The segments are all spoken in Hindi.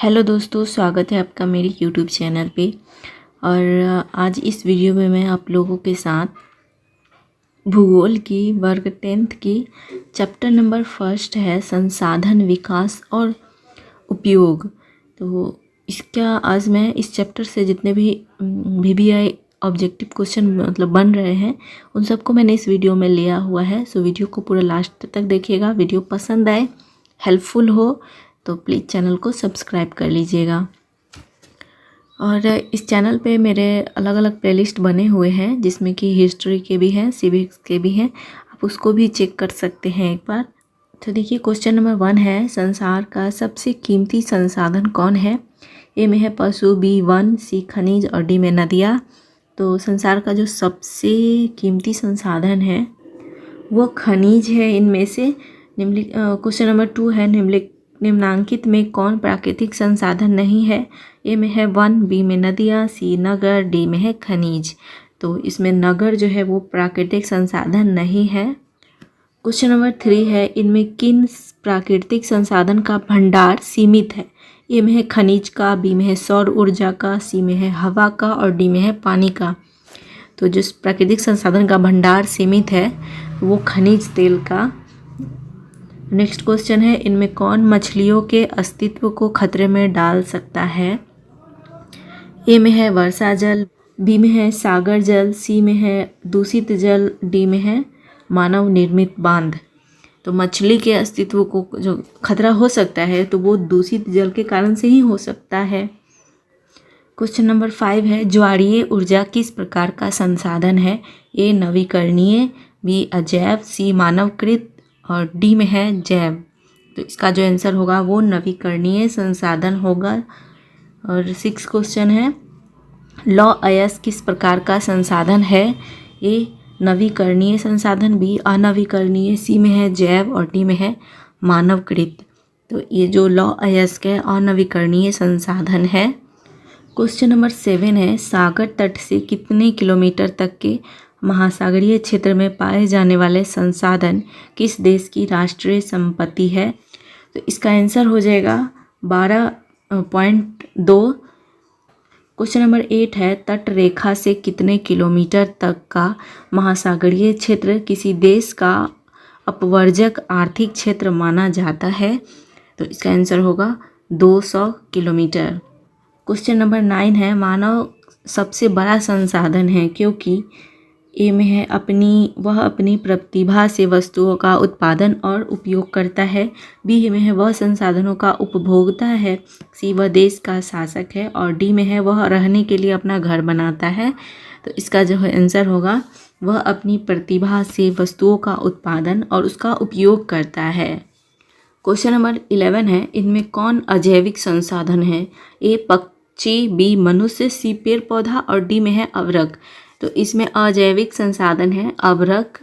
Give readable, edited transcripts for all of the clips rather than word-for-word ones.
हेलो दोस्तों, स्वागत है आपका मेरी यूट्यूब चैनल पे। और आज इस वीडियो में मैं आप लोगों के साथ भूगोल की वर्ग 10th की चैप्टर नंबर 1 है संसाधन विकास और उपयोग। तो इसका आज मैं इस चैप्टर से जितने भी VBI ऑब्जेक्टिव क्वेश्चन मतलब बन रहे हैं उन सबको मैंने इस वीडियो में लिया हुआ है। सो वीडियो को पूरा लास्ट तक देखिएगा। वीडियो पसंद आए, हेल्पफुल हो तो प्लीज़ चैनल को सब्सक्राइब कर लीजिएगा। और इस चैनल पे मेरे अलग अलग प्लेलिस्ट बने हुए हैं जिसमें कि हिस्ट्री के भी हैं, सिविक्स के भी हैं, आप उसको भी चेक कर सकते हैं एक बार। तो देखिए क्वेश्चन नंबर 1 है, संसार का सबसे कीमती संसाधन कौन है? ए में है पशु, बी वन, सी खनिज और डी में नदियाँ। तो संसार का जो सबसे कीमती संसाधन है वो खनिज है। इनमें से क्वेश्चन नंबर 2 है, निम्नांकित में कौन प्राकृतिक संसाधन नहीं है? ए में है वन, बी में नदियाँ, सी नगर, डी में है खनिज। तो इसमें नगर जो है वो प्राकृतिक संसाधन नहीं है। क्वेश्चन नंबर 3 है, इनमें किन प्राकृतिक संसाधन का भंडार सीमित है? ए में है खनिज का, बी में है सौर ऊर्जा का, सी में है हवा का और डी में है पानी का। तो जिस प्राकृतिक संसाधन का भंडार सीमित है वो खनिज तेल का। नेक्स्ट क्वेश्चन है, इनमें कौन मछलियों के अस्तित्व को खतरे में डाल सकता है? ए में है वर्षा जल, बी में है सागर जल, सी में है दूषित जल, डी में है मानव निर्मित बांध। तो मछली के अस्तित्व को जो खतरा हो सकता है तो वो दूषित जल के कारण से ही हो सकता है। क्वेश्चन नंबर 5 है, ज्वारीय ऊर्जा किस प्रकार का संसाधन है? ए नवीकरणीय, बी अजैव, सी मानवकृत और डी में है जैव। तो इसका जो आंसर होगा वो नवीकरणीय संसाधन होगा। और 6 क्वेश्चन है, लौ अयस्क किस प्रकार का संसाधन है? ए नवीकरणीय संसाधन, बी अनवीकरणीय, सी में है जैव और डी में है मानवकृत। तो ये जो लौ अयस्क है अनवीकरणीय संसाधन है। क्वेश्चन नंबर 7 है, सागर तट से कितने किलोमीटर तक के महासागरीय क्षेत्र में पाए जाने वाले संसाधन किस देश की राष्ट्रीय संपत्ति है? तो इसका आंसर हो जाएगा 12.2। क्वेश्चन नंबर 8 है, तट रेखा से कितने किलोमीटर तक का महासागरीय क्षेत्र किसी देश का अपवर्जक आर्थिक क्षेत्र माना जाता है? तो इसका आंसर होगा 200 किलोमीटर। क्वेश्चन नंबर 9 है, मानव सबसे बड़ा संसाधन है क्योंकि ए में है वह अपनी प्रतिभा से वस्तुओं का उत्पादन और उपयोग करता है, बी में है वह संसाधनों का उपभोक्ता है, सी वह देश का शासक है और डी में है वह रहने के लिए अपना घर बनाता है। तो इसका जो आंसर होगा वह अपनी प्रतिभा से वस्तुओं का उत्पादन और उसका उपयोग करता है। क्वेश्चन नंबर 11 है, इनमें कौन अजैविक संसाधन है? ए पक्षी, बी मनुष्य, सी पेड़ पौधा और डी में है अवरक। तो इसमें अजैविक संसाधन है अवरक।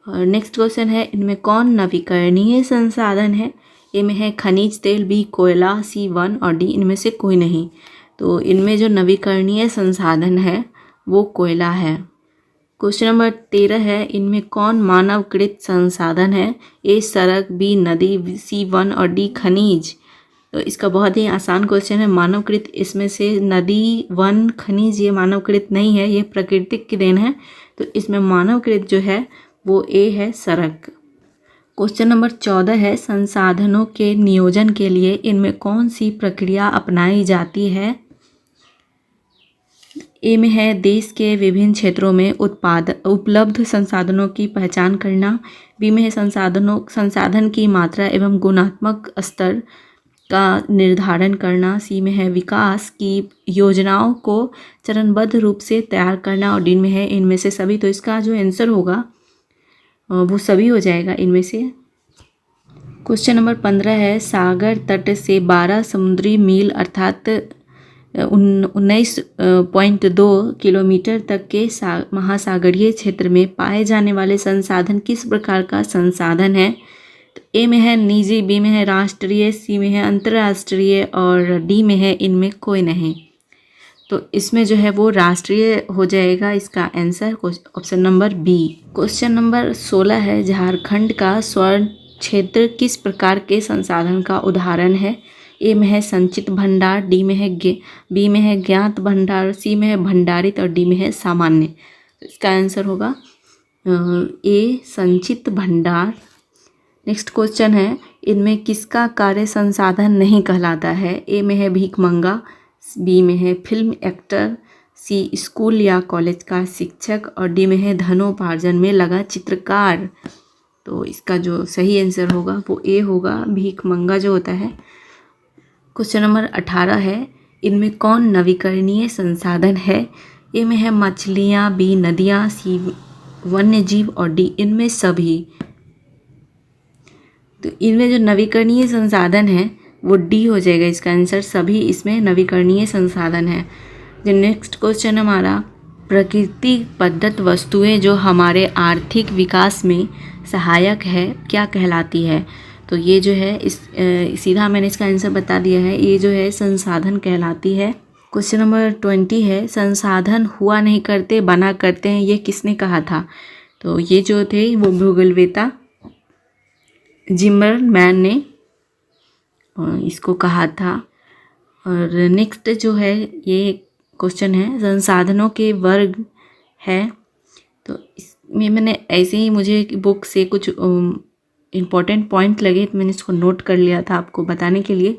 और नेक्स्ट क्वेश्चन है, इनमें कौन नवीकरणीय संसाधन है? ए में है खनिज तेल, बी कोयला, सी वन और डी इनमें से कोई नहीं। तो इनमें जो नवीकरणीय संसाधन है वो कोयला है। क्वेश्चन नंबर 13 है, इनमें कौन मानवकृत संसाधन है? ए सड़क, बी नदी, सी वन और डी खनिज। तो इसका बहुत ही आसान क्वेश्चन है, मानवकृत इसमें से नदी, वन, खनिज ये मानवकृत नहीं है, ये प्राकृतिक की देन है। तो इसमें मानवकृत जो है वो ए है सड़क। क्वेश्चन नंबर 14 है, संसाधनों के नियोजन के लिए इनमें कौन सी प्रक्रिया अपनाई जाती है? ए में है देश के विभिन्न क्षेत्रों में उपलब्ध संसाधनों की पहचान करना, बी में है संसाधन की मात्रा एवं गुणात्मक स्तर का निर्धारण करना, सी में है विकास की योजनाओं को चरणबद्ध रूप से तैयार करना और डी में है इनमें से सभी। तो इसका जो आंसर होगा वो सभी हो जाएगा इनमें से। क्वेश्चन नंबर 15 है, सागर तट से 12 समुद्री मील अर्थात 19.2 किलोमीटर तक के महासागरीय क्षेत्र में पाए जाने वाले संसाधन किस प्रकार का संसाधन है? तो ए में है निजी, बी में है राष्ट्रीय, सी में है अंतर्राष्ट्रीय और डी में है इनमें कोई नहीं। तो इसमें जो है वो राष्ट्रीय हो जाएगा इसका answer, option number B. Question number 16 है, झारखंड का स्वर्ण क्षेत्र किस प्रकार के संसाधन का उदाहरण है? ए में है संचित भंडार, बी में है ज्ञात भंडार, सी में है भंडारित और डी में है सामान्य। तो इसका आंसर होगा ए संचित भंडार। नेक्स्ट क्वेश्चन है, इनमें किसका कार्य संसाधन नहीं कहलाता है? ए में है भीखमंगा, बी में है फिल्म एक्टर, सी स्कूल या कॉलेज का शिक्षक और डी में है धनोपार्जन में लगा चित्रकार। तो इसका जो सही आंसर होगा वो ए होगा, भीखमंगा जो होता है। क्वेश्चन नंबर 18 है, इनमें कौन नवीकरणीय संसाधन है? ए में है मछलियाँ, बी नदियाँ, सी वन्य जीव और डी इनमें सभी। तो इनमें जो नवीकरणीय संसाधन है वो डी हो जाएगा इसका आंसर, सभी इसमें नवीकरणीय संसाधन है। जो नेक्स्ट क्वेश्चन हमारा, प्रकृति प्रदत्त वस्तुएं जो हमारे आर्थिक विकास में सहायक है क्या कहलाती है? तो ये जो है सीधा मैंने इसका आंसर बता दिया है, ये जो है संसाधन कहलाती है। क्वेश्चन नंबर 20 है, संसाधन हुआ नहीं करते बना करते हैं, ये किसने कहा था? तो ये जो थे वो भूगोलवेता जिमरमैन ने इसको कहा था। और नेक्स्ट जो है ये क्वेश्चन है, संसाधनों के वर्ग है। तो इसमें मैंने ऐसे ही मुझे बुक से कुछ इम्पोर्टेंट पॉइंट लगे तो मैंने इसको नोट कर लिया था आपको बताने के लिए।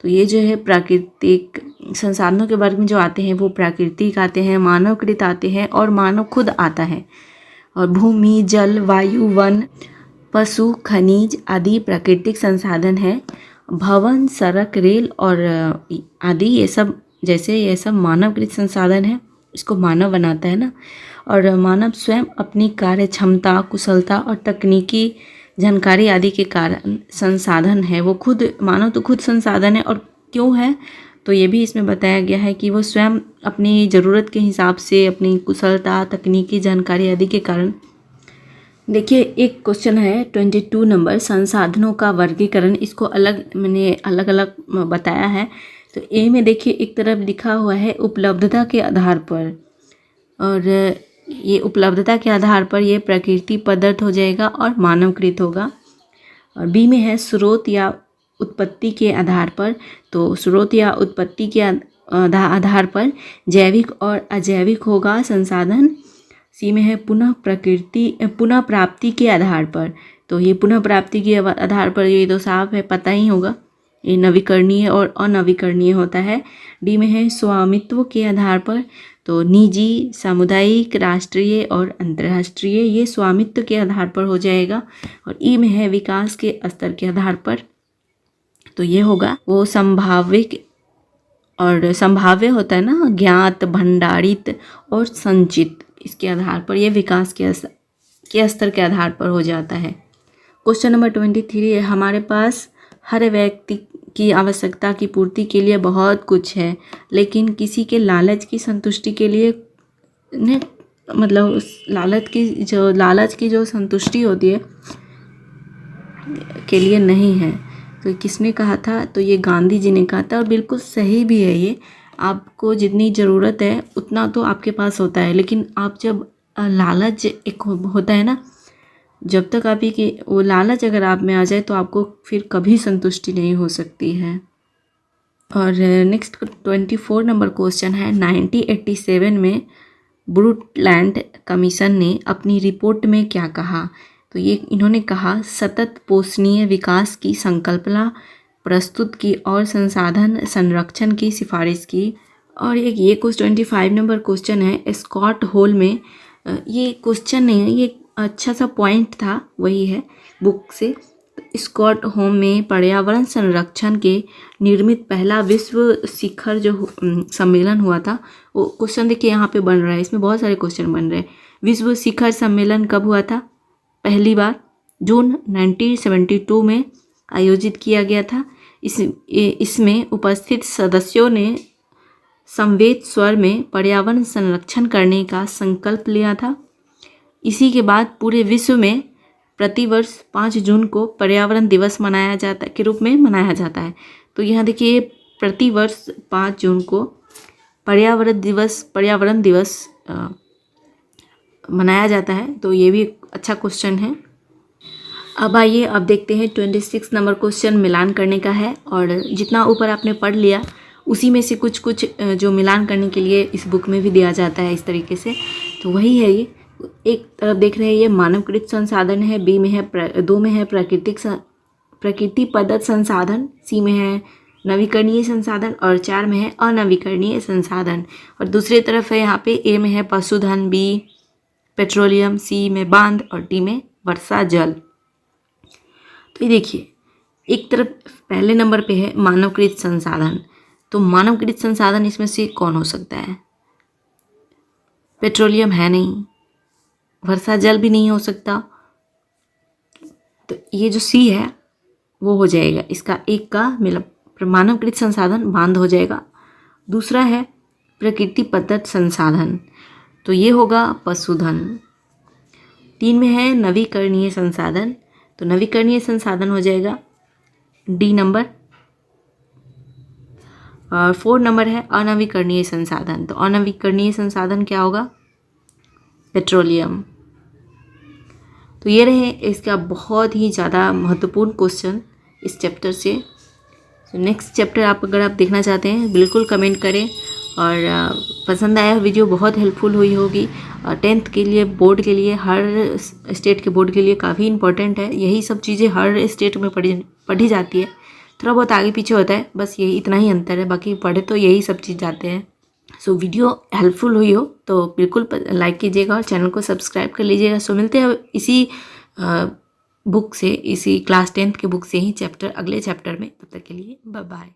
तो ये जो है प्राकृतिक संसाधनों के वर्ग में जो आते हैं वो प्राकृतिक आते हैं, मानवकृत आते हैं और मानव खुद आता है। और भूमि, जल, वायु, वन, पशु, खनिज आदि प्राकृतिक संसाधन है। भवन, सड़क, रेल और आदि ये सब मानवकृत संसाधन है, इसको मानव बनाता है ना। और मानव स्वयं अपनी कार्य क्षमता, कुशलता और तकनीकी जानकारी आदि के कारण संसाधन है। वो खुद मानव तो खुद संसाधन है। और क्यों है तो ये भी इसमें बताया गया है कि वो स्वयं अपनी ज़रूरत के हिसाब से अपनी कुशलता, तकनीकी जानकारी आदि के कारण। देखिए एक क्वेश्चन है 22 नंबर, संसाधनों का वर्गीकरण, इसको मैंने अलग अलग बताया है। तो ए में देखिए एक तरफ लिखा हुआ है उपलब्धता के आधार पर, और ये उपलब्धता के आधार पर ये प्रकृति पदार्थ हो जाएगा और मानवकृत होगा। और बी में है स्रोत या उत्पत्ति के आधार पर, तो स्रोत या उत्पत्ति के आधार पर जैविक और अजैविक होगा संसाधन। सी में है पुनः प्राप्ति के आधार पर, तो ये पुनः प्राप्ति के आधार पर ये तो साफ है, पता ही होगा, ये नवीकरणीय और अनवीकरणीय होता है। डी में है स्वामित्व के आधार पर, तो निजी, सामुदायिक, राष्ट्रीय और अंतर्राष्ट्रीय ये स्वामित्व के आधार पर हो जाएगा। और ई में है विकास के स्तर के आधार पर, तो ये होगा वो संभाविक और संभाव्य होता है ना, ज्ञात, भंडारित और संचित, इसके आधार पर ये विकास के स्तर के आधार पर हो जाता है। क्वेश्चन नंबर 23 है, हमारे पास हर व्यक्ति की आवश्यकता की पूर्ति के लिए बहुत कुछ है, लेकिन किसी के लालच की संतुष्टि के लिए मतलब उस लालच की जो संतुष्टि होती है के लिए नहीं है। तो किसने कहा था? तो ये गांधी जी ने कहा था, और बिल्कुल सही भी है ये। आपको जितनी ज़रूरत है उतना तो आपके पास होता है, लेकिन आप जब लालच एक होता है ना, जब तक आप की वो लालच अगर आप में आ जाए तो आपको फिर कभी संतुष्टि नहीं हो सकती है। और नेक्स्ट 24 नंबर क्वेश्चन है, 1987 में ब्रूटलैंड कमीशन ने अपनी रिपोर्ट में क्या कहा? तो ये इन्होंने कहा सतत पोषणीय विकास की संकल्पना प्रस्तुत की और संसाधन संरक्षण की सिफारिश की। और एक ये 25 नंबर क्वेश्चन है स्कॉट होल में, ये क्वेश्चन नहीं है, ये अच्छा सा पॉइंट था, वही है बुक से। स्कॉट होम में पर्यावरण संरक्षण के निर्मित पहला विश्व शिखर जो सम्मेलन हुआ था, वो क्वेश्चन देखिए यहाँ पे बन रहा है, इसमें बहुत सारे क्वेश्चन बन रहे हैं। विश्व शिखर सम्मेलन कब हुआ था? पहली बार जून 1972 में आयोजित किया गया था। इसमें उपस्थित सदस्यों ने समवेत स्वर में पर्यावरण संरक्षण करने का संकल्प लिया था। इसी के बाद पूरे विश्व में प्रतिवर्ष 5 जून को पर्यावरण दिवस के रूप में मनाया जाता है। तो यहाँ देखिए प्रतिवर्ष 5 जून को पर्यावरण दिवस मनाया जाता है। तो ये भी अच्छा क्वेश्चन है। अब आइए अब देखते हैं 26 नंबर क्वेश्चन मिलान करने का है। और जितना ऊपर आपने पढ़ लिया उसी में से कुछ कुछ जो मिलान करने के लिए इस बुक में भी दिया जाता है इस तरीके से। तो वही है ये। एक तरफ देख रहे हैं ये मानवकृत संसाधन है, बी में है 2 में है प्रकृति प्रदत्त संसाधन, सी में है नवीकरणीय संसाधन और 4 में है अनवीकरणीय संसाधन। और दूसरी तरफ है यहाँ पे ए में है पशुधन, बी पेट्रोलियम, सी में बांध और डी में वर्षा जल। तो ये देखिए एक तरफ पहले नंबर पे है मानवकृत संसाधन। तो मानवकृत संसाधन इसमें से कौन हो सकता है? पेट्रोलियम है नहीं, वर्षा जल भी नहीं हो सकता। तो ये जो सी है वो हो जाएगा इसका एक का मतलब मानवकृत संसाधन बांध हो जाएगा। दूसरा है प्रकृति प्रदत्त संसाधन, तो ये होगा पशुधन। 3 में है नवीकरणीय संसाधन, तो नवीकरणीय संसाधन हो जाएगा डी नंबर। और 4 नंबर है अनवीकरणीय संसाधन, तो अनवीकरणीय संसाधन क्या होगा? पेट्रोलियम। तो ये रहे इसका बहुत ही ज़्यादा महत्वपूर्ण क्वेश्चन इस चैप्टर से। तो नेक्स्ट चैप्टर अगर आप देखना चाहते हैं बिल्कुल कमेंट करें। और पसंद आया वीडियो बहुत हेल्पफुल हुई होगी। 10th के लिए बोर्ड के लिए हर स्टेट के बोर्ड के लिए काफ़ी इंपॉर्टेंट है। यही सब चीज़ें हर स्टेट में पढ़ी जाती है। थोड़ा बहुत आगे पीछे होता है, बस यही इतना ही अंतर है, बाकी पढ़े तो यही सब चीज़ जाते हैं। सो वीडियो हेल्पफुल हुई हो तो बिल्कुल लाइक कीजिएगा और चैनल को सब्सक्राइब कर लीजिएगा। सो मिलते हैं इसी बुक से, इसी क्लास 10th के बुक से ही अगले चैप्टर में। तब तक के लिए बाय बाय।